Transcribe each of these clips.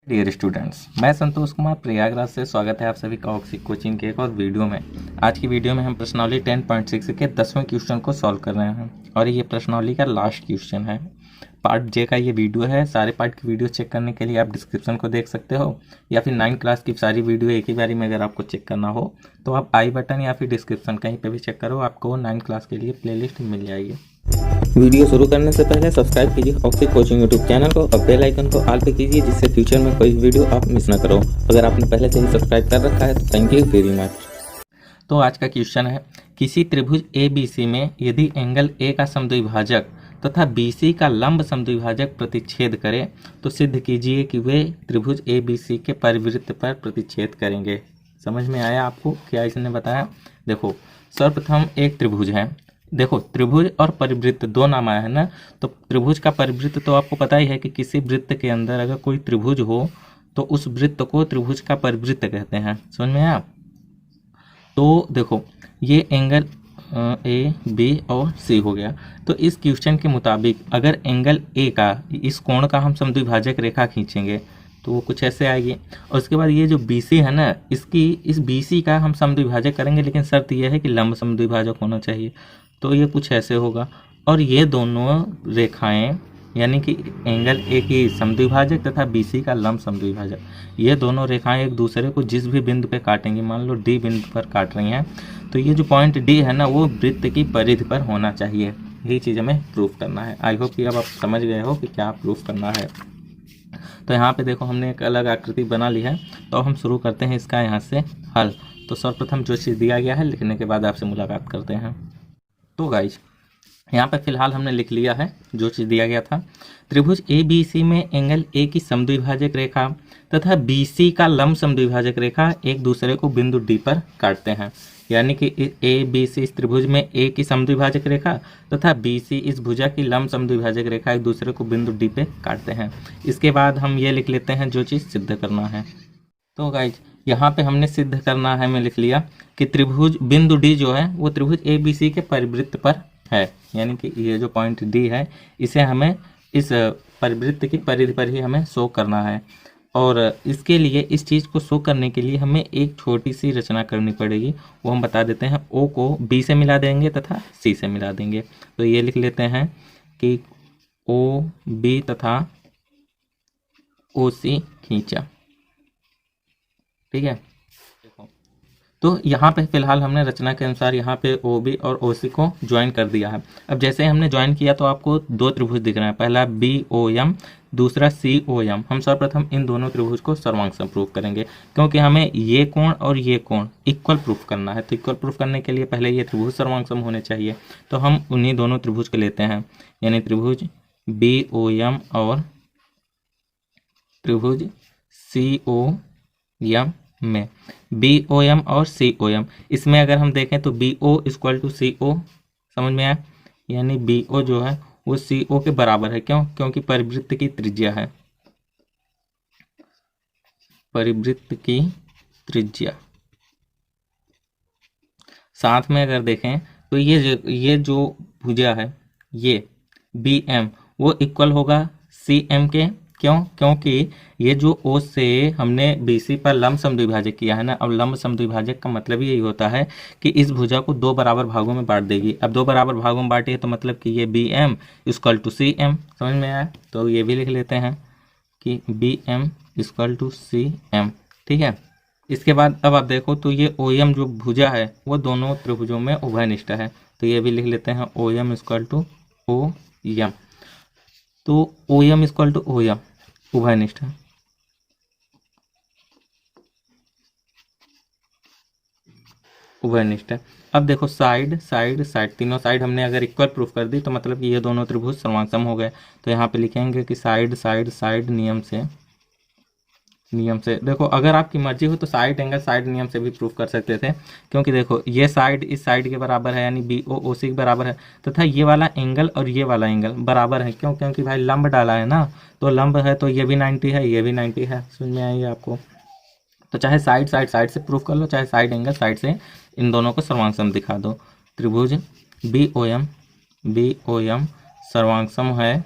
Dear students, मैं संतोष कुमार प्रयागराज से स्वागत है आप सभी का ऑक्सी कोचिंग के एक और वीडियो में। आज की वीडियो में हम प्रश्नावली 10.6 के 10वें क्वेश्चन को सॉल्व कर रहे हैं और ये प्रश्नावली का लास्ट क्वेश्चन है। पार्ट जे का ये वीडियो है। सारे पार्ट की वीडियो चेक करने के लिए आप डिस्क्रिप्शन को देख सकते हो या फिर 9 क्लास की सारी वीडियो एक ही बारी में अगर आपको चेक करना हो तो आप आई बटन या फिर डिस्क्रिप्शन कहीं पर भी चेक करो, आपको 9 क्लास के लिए प्लेलिस्ट मिल जाएगी। वीडियो शुरू करने से पहले सब्सक्राइब कीजिए ऑक्सी कोचिंग यूट्यूब चैनल को और बेल आइकन को ऑल पे कीजिए जिससे फ्यूचर में कोई वीडियो आप मिस ना करो। अगर आपने पहले से ही सब्सक्राइब कर रखा है तो थैंक यू वेरी मच। तो आज का क्वेश्चन है, किसी त्रिभुज ABC में यदि एंगल A का समद्विभाजक तथा BC का लंब समद्विभाजक प्रतिच्छेद करे तो सिद्ध कीजिए कि वे त्रिभुज ABC के परिवृत्त पर प्रतिच्छेद करेंगे। समझ में आया आपको क्या इसने बताया? देखो, सर्वप्रथम एक त्रिभुज है। देखो, त्रिभुज और परिवृत्त दो नाम आया है ना। तो त्रिभुज का परिवृत्त तो आपको पता ही है कि किसी वृत्त के अंदर अगर कोई त्रिभुज हो तो उस वृत्त को त्रिभुज का परिवृत्त कहते हैं। समझ में आया? तो देखो, ये एंगल A, B और C हो गया। तो इस क्वेश्चन के मुताबिक अगर एंगल A का, इस कोण का हम समद्विभाजक रेखा खींचेंगे तो वो कुछ ऐसे आएगी। और उसके बाद ये जो BC है ना, इस BC का हम समद्विभाजक करेंगे, लेकिन शर्त यह है कि लंब समद्विभाजक होना चाहिए। तो ये कुछ ऐसे होगा। और ये दोनों रेखाएं यानी कि एंगल A की समद्विभाजक तथा BC का लंब समद्विभाजक, ये दोनों रेखाएं एक दूसरे को जिस भी बिंदु पे काटेंगी, मान लो D बिंदु पर काट रही हैं, तो ये जो पॉइंट D है ना वो वृत्त की परिधि पर होना चाहिए। यही चीज़ हमें प्रूफ करना है। आई होप कि अब आप समझ गए हो कि क्या प्रूफ करना है। तो यहाँ पे देखो, हमने एक अलग आकृति बना ली है। तो हम शुरू करते हैं इसका यहाँ से हल। तो सर्वप्रथम जो चीज़ दिया गया है लिखने के बाद आपसे मुलाकात करते हैं। तो गाइज, यहाँ पे फिलहाल हमने लिख लिया है जो चीज़ दिया गया था। त्रिभुज ABC में एंगल A की समद्विभाजक रेखा तथा BC का लंब समद्विभाजक रेखा एक दूसरे को बिंदु D पर काटते हैं। यानी कि ABC इस त्रिभुज में A की समद्विभाजक रेखा तथा BC इस भुजा की लंब समद्विभाजक रेखा एक दूसरे को बिंदु D पे काटते हैं। इसके बाद हम ये लिख लेते हैं जो चीज़ सिद्ध करना है। तो गाइज, यहाँ पे हमने सिद्ध करना है, मैं लिख लिया कि त्रिभुज बिंदु D जो है वो त्रिभुज ABC के परिवृत्त पर है। यानी कि ये जो पॉइंट D है इसे हमें इस परिवृत्त की परिधि पर ही हमें शो करना है। और इसके लिए, इस चीज़ को शो करने के लिए हमें एक छोटी सी रचना करनी पड़ेगी। वो हम बता देते हैं। O को B से मिला देंगे तथा C से मिला देंगे। तो ये लिख लेते हैं कि OB तथा OC खींचा। ठीक है। तो यहाँ पे फिलहाल हमने रचना के अनुसार यहाँ पे OB और OC को ज्वाइन कर दिया है। अब जैसे हमने ज्वाइन किया तो आपको दो त्रिभुज दिख रहे हैं, पहला BOM, दूसरा COM। हम सर्वप्रथम इन दोनों त्रिभुज को सर्वांग प्रूफ करेंगे, क्योंकि हमें ये कोण और ये कोण इक्वल प्रूफ करना है। तो इक्वल प्रूफ करने के लिए पहले ये त्रिभुज सर्वांग होने चाहिए। तो हम उन्हीं दोनों त्रिभुज को लेते हैं, यानी त्रिभुज BOM और त्रिभुज COM में। BOM और COM, इसमें अगर हम देखें तो BO इक्वल टू CO, समझ में आया? यानी BO जो है वो CO के बराबर है। क्यों? क्योंकि परिवृत्त की त्रिज्या है, परिवृत्त की त्रिज्या। साथ में अगर देखें तो ये जो भुजा है ये BM वो इक्वल होगा CM के। क्यों? क्योंकि ये जो O से हमने BC पर लंब समद्विभाजक किया है ना। अब लंब समद्विभाजक का मतलब यही होता है कि इस भुजा को दो बराबर भागों में बांट देगी। अब दो बराबर भागों में बांटी है तो मतलब कि ये BM इक्वल टू CM। समझ में आया? तो ये भी लिख लेते हैं कि BM इक्वल टू CM। ठीक है। इसके बाद अब आप देखो तो ये OM जो भुजा है वो दोनों त्रिभुजों में उभयनिष्ठ है। तो ये भी लिख लेते हैं OM इक्वल टू OM। तो OM इक्वल टू OM उभयनिष्ठ है। उभयनिष्ठ है। अब देखो, साइड साइड साइड, तीनों साइड हमने अगर इक्वल प्रूफ कर दी तो मतलब कि ये दोनों त्रिभुज सर्वांग हो गए। तो यहाँ पे लिखेंगे कि साइड साइड साइड नियम से देखो, अगर आपकी मर्जी हो तो साइड एंगल साइड नियम से भी प्रूफ कर सकते थे। क्योंकि देखो, ये साइड इस साइड के बराबर है, यानी BO OC के बराबर है, तथा ये वाला एंगल और ये वाला एंगल बराबर है। क्यों? क्योंकि भाई लंब डाला है ना, तो लंब है तो ये भी 90 है, ये भी 90 है। समझ में आएगी आपको? तो चाहे साइड साइड साइड से प्रूफ कर लो, चाहे साइड एंगल साइड से, इन दोनों को सर्वांग दिखा दो। त्रिभुज BOM सर्वांग है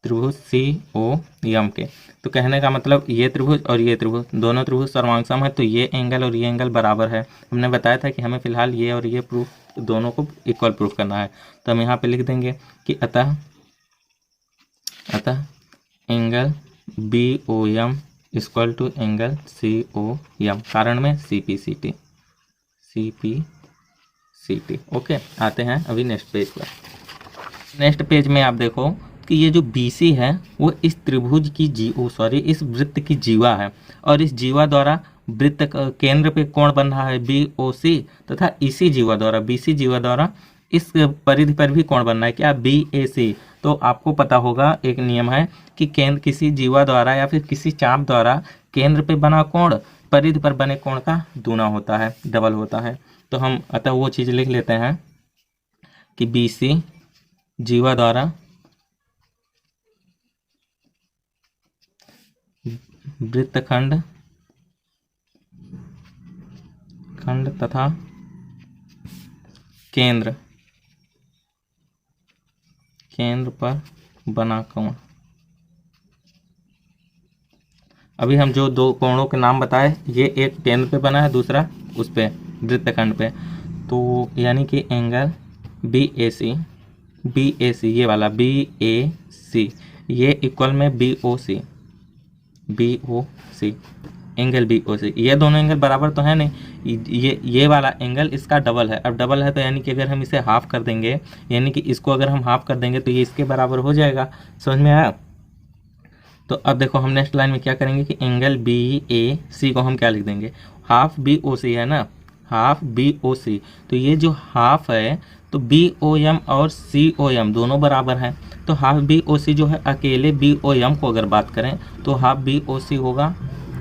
त्रिभुज सी ओ एम के। तो कहने का मतलब ये त्रिभुज और ये त्रिभुज दोनों त्रिभुज सर्वांगसम है, तो ये एंगल और ये एंगल बराबर है। हमने बताया था कि हमें फिलहाल ये और ये प्रूफ दोनों को इक्वल प्रूफ करना है। तो हम यहाँ पे लिख देंगे कि अतः angle B O M equal to angle C O M, कारण में C P C T. Okay, आते हैं अभी नेक्स्ट पेज पर। नेक्स्ट पेज में आप देखो कि ये जो BC है वो इस त्रिभुज की इस वृत्त की जीवा है, और इस जीवा द्वारा वृत्त केंद्र पे कोण बन रहा है BOC, तथा इसी जीवा द्वारा BC जीवा द्वारा इस परिधि पर भी कोण बनना है क्या, BAC। तो आपको पता होगा एक नियम है कि केंद्र किसी जीवा द्वारा या फिर किसी चाप द्वारा केंद्र पे बना कोण परिधि पर बने कोण का दूना होता है, डबल होता है। तो हम अतः वो चीज लिख लेते हैं कि BC जीवा द्वारा वृत्तखंड तथा केंद्र पर बना कोण। अभी हम जो दो कोणों के नाम बताए, ये एक केंद्र पे बना है, दूसरा उस पे वृत्तखंड पे। तो यानी कि एंगल BAC ये वाला BAC ये इक्वल में BOC एंगल BOC। ये दोनों एंगल बराबर तो है नहीं, ये वाला एंगल इसका डबल है। अब डबल है तो यानी कि अगर हम इसे हाफ कर देंगे, यानी कि इसको अगर हम हाफ कर देंगे तो ये इसके बराबर हो जाएगा। समझ में आया? तो अब देखो हम नेक्स्ट लाइन में क्या करेंगे कि एंगल BAC को हम क्या लिख देंगे, हाफ BOC है ना, हाफ BOC। तो ये जो हाफ है तो BOM और COM दोनों बराबर हैं, तो हाफ BOC जो है अकेले BOM को अगर बात करें तो हाफ BOC होगा।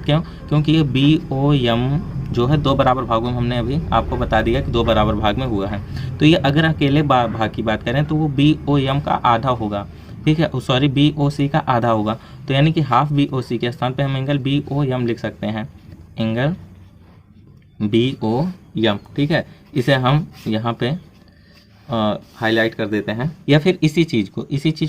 क्यों? क्योंकि ये BOM जो है दो बराबर भागों में, हमने अभी आपको बता दिया कि दो बराबर भाग में हुआ है। तो ये अगर अकेले भाग की बात करें तो वो BOM का आधा होगा, ठीक है, सॉरी BOC का आधा होगा। तो यानी कि हाफ BOC के स्थान पे हम एंगल BOM लिख सकते हैं, एंगल BOM, ठीक है। इसे हम यहाँ पे हाईलाइट कर देते हैं, या फिर इसी चीज़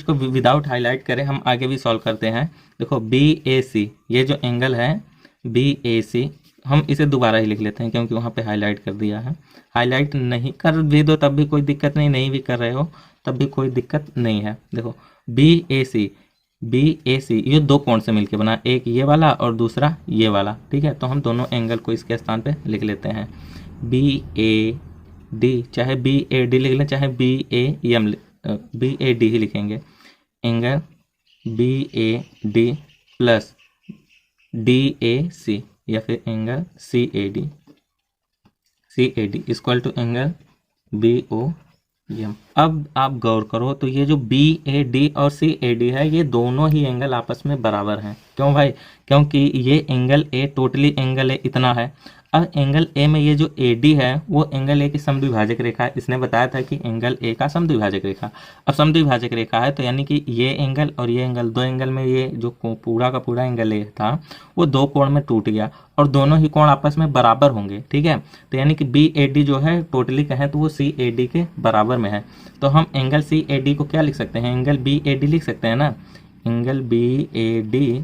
को विदाउट हाईलाइट करें हम आगे भी सॉल्व करते हैं। देखो BAC ये जो एंगल है BAC, हम इसे दोबारा ही लिख लेते हैं क्योंकि वहाँ पे हाईलाइट कर दिया है। हाईलाइट नहीं कर भी दो तब भी कोई दिक्कत नहीं, नहीं भी कर रहे हो तब भी कोई दिक्कत नहीं है। देखो BAC ये दो कोण से मिलके बना, एक ये वाला और दूसरा ये वाला, ठीक है। तो हम दोनों एंगल को इसके स्थान पे लिख लेते हैं BAD, चाहे BAD लिख लें चाहे BAD ही लिखेंगे, एंगल BAD प्लस DAC या फिर angle CAD equal to angle BOM। अब आप गौर करो तो ये जो BAD और CAD है ये दोनों ही एंगल आपस में बराबर हैं। क्यों भाई? क्योंकि ये angle A totally angle A इतना है। अब एंगल A में ये जो AD है वो एंगल A की समद्विभाजक रेखा है। इसने बताया था कि एंगल A का समद्विभाजक रेखा, अब समद्विभाजक रेखा है तो यानी कि ये एंगल और ये एंगल, दो एंगल में ये जो पूरा का पूरा एंगल A था वो दो कोण में टूट गया और दोनों ही कोण आपस में बराबर होंगे, ठीक है। तो यानी कि BAD जो है टोटली कहें तो वो CAD के बराबर में है। तो हम एंगल CAD को क्या लिख सकते हैं, एंगल BAD लिख सकते हैं ना, एंगल BAD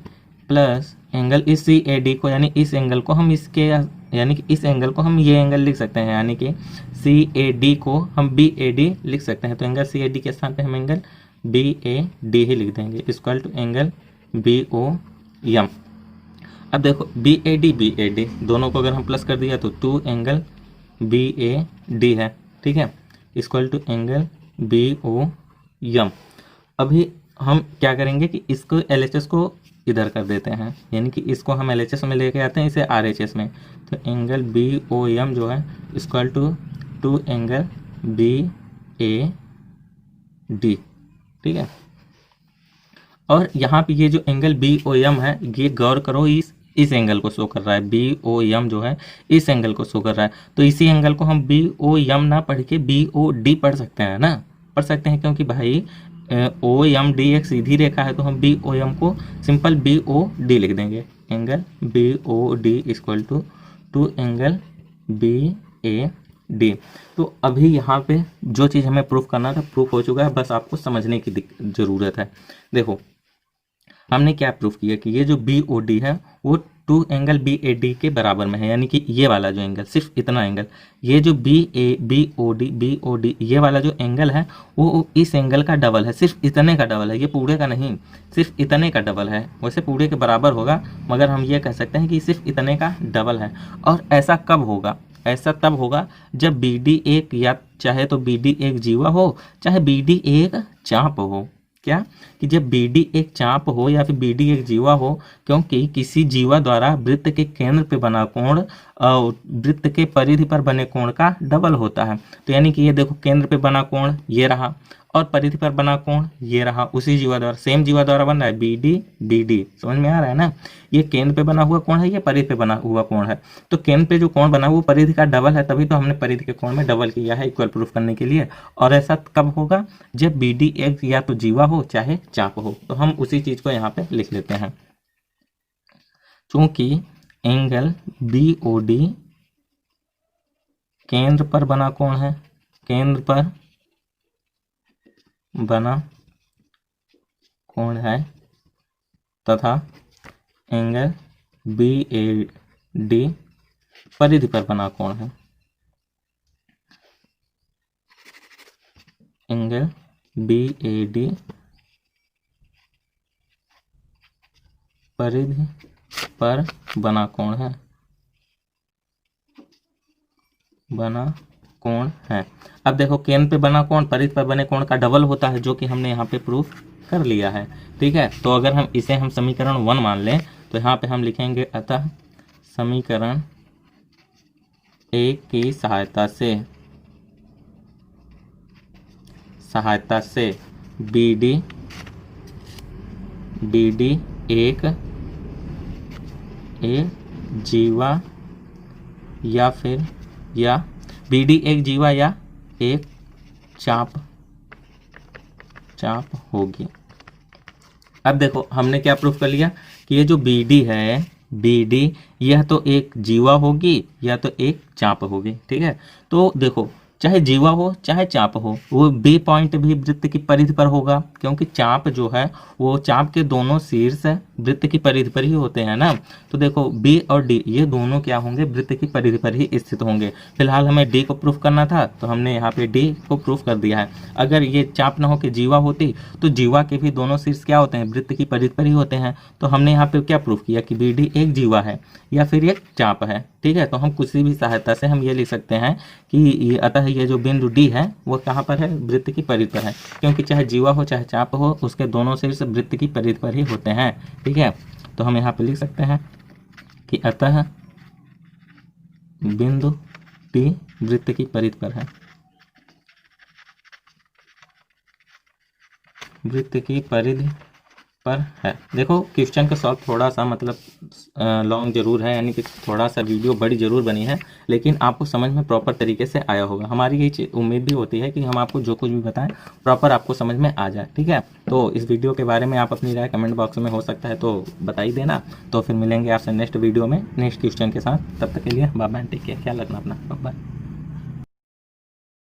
प्लस एंगल इस CAD को, यानी इस एंगल को हम इसके, यानी कि इस एंगल को हम ये एंगल लिख सकते हैं, यानी कि CAD को हम BAD लिख सकते हैं। तो एंगल CAD के स्थान पे हम एंगल BAD ही लिख देंगे इक्वल टू एंगल BOM। अब देखो BAD दोनों को अगर हम प्लस कर दिया तो 2 एंगल BAD है, ठीक है, इक्वल टू एंगल BOM। अभी हम क्या करेंगे कि इसको LHS को इधर कर देते हैं, यानी कि इसको हम LHS में लेके आते हैं, इसे RHS में। तो एंगल BOM जो है इक्वल टू 2 एंगल BAD, ठीक है। और यहाँ पे ये जो एंगल BOM है ये गौर करो इस एंगल को शो कर रहा है, BOM जो है इस एंगल को शो कर रहा है। तो इसी एंगल को हम BOM ना पढ़ के BOD पढ़ सकते हैं ना, पढ़ सकते हैं, क्योंकि भाई OMD एक सीधी रेखा है तो हम BOM को सिंपल BOD लिख देंगे, angle BOD equal to 2 angle BAD। तो अभी यहाँ पे जो चीज़ हमें प्रूफ करना था प्रूफ हो चुका है, बस आपको समझने की ज़रूरत है। देखो हमने क्या प्रूफ किया कि ये जो बी ओ डी है वो 2 एंगल बी ए डी के बराबर में है, यानी कि ये वाला जो एंगल, सिर्फ इतना एंगल, ये जो बी ओ डी ये वाला जो एंगल है वो इस एंगल का डबल है, सिर्फ इतने का डबल है, ये पूरे का नहीं, सिर्फ इतने का डबल है। वैसे पूरे के बराबर होगा, मगर हम ये कह सकते हैं कि सिर्फ इतने का डबल है। और ऐसा कब होगा? ऐसा तब होगा जब बी डी एक, या चाहे तो बी डी एक जीवा हो, चाहे बी डी एक चाप हो। क्या? कि जब बी डी एक चाप हो या फिर बी डी एक जीवा हो, क्योंकि किसी जीवा द्वारा वृत्त के केंद्र पे बना कोण वृत्त के परिधि पर बने कोण का डबल होता है। तो यानी कि ये देखो, केंद्र पे बना कोण ये रहा और परिधि पर बना कोण ये रहा, उसी जीवा द्वारा, सेम जीवा द्वारा बन रहा है बी डी। समझ में आ रहा है ना? ये केंद्र पे बना हुआ कोण है, ये परिधि पे बना हुआ कोण है। तो केंद्र पे जो कोण बना वो परिधि का डबल है, तभी तो हमने परिधि के कोण में डबल किया है इक्वल प्रूफ करने के लिए। और ऐसा कब होगा? जब बी डी एक या तो जीवा हो चाहे चाप हो। तो हम उसी चीज को यहाँ पे लिख लेते हैं। चूंकि एंगल बी ओ डी केंद्र पर बना कोण है, केंद्र पर बना कोण है, तथा एंगल बी ए डी परिधि पर बना कोण है, एंगल बी ए डी परिधि पर बना कोण है, बना कोण है। अब देखो, केंद्र पे बना कोण परिधि पर बने कोण का डबल होता है, जो कि हमने यहाँ पे प्रूफ कर लिया है। ठीक है, तो अगर हम इसे हम समीकरण 1 मान लें तो यहाँ पे हम लिखेंगे, अतः समीकरण 1 की सहायता से बी डी एक जीवा या बी डी एक जीवा या एक चाप होगी। अब देखो, हमने क्या प्रूफ कर लिया कि ये जो बी डी है, बी डी यह तो एक जीवा होगी या तो एक चाप होगी। ठीक है, तो देखो, चाहे जीवा हो चाहे चाप हो, वो बी पॉइंट भी वृत्त की परिधि पर होगा, क्योंकि चाप जो है वो चाप के दोनों शीर्ष वृत्त की परिधि पर ही होते हैं ना। तो देखो, बी और डी ये दोनों क्या होंगे? वृत्त की परिधि पर ही स्थित होंगे। फिलहाल हमें डी को प्रूफ करना था, तो हमने यहाँ पे डी को प्रूफ कर दिया है। अगर ये चाप ना हो के जीवा होती तो जीवा के भी दोनों शीर्ष क्या होते हैं? वृत्त की परिधि पर ही होते हैं। तो हमने यहाँ पे क्या प्रूफ किया कि बी डी एक जीवा है या फिर एक चाप है। ठीक है, तो हम किसी भी सहायता से हम ये लिख सकते हैं कि अतः ये जो बिंदु डी है वो कहाँ पर है? वृत्त की परिधि पर है, क्योंकि चाहे जीवा हो चाहे चाप हो, उसके दोनों शीर्ष वृत्त की परिधि पर ही होते हैं। ठीक है, तो हम यहाँ पे लिख सकते हैं कि अतः बिंदु डी वृत्त की परिधि पर है, वृत्त की परिधि पर है। देखो, क्वेश्चन का सॉल्व थोड़ा सा मतलब लॉन्ग जरूर है, यानी कि थोड़ा सा वीडियो बड़ी जरूर बनी है, लेकिन आपको समझ में प्रॉपर तरीके से आया होगा। हमारी यही उम्मीद भी होती है कि हम आपको जो कुछ भी बताएं प्रॉपर आपको समझ में आ जाए। ठीक है, तो इस वीडियो के बारे में आप अपनी राय कमेंट बॉक्स में हो सकता है तो बता ही देना। तो फिर मिलेंगे आपसे नेक्स्ट वीडियो में नेक्स्ट क्वेश्चन के साथ। तब तक के लिए बाय बाय, टेक केयर, ख्याल रखना अपना, बाय।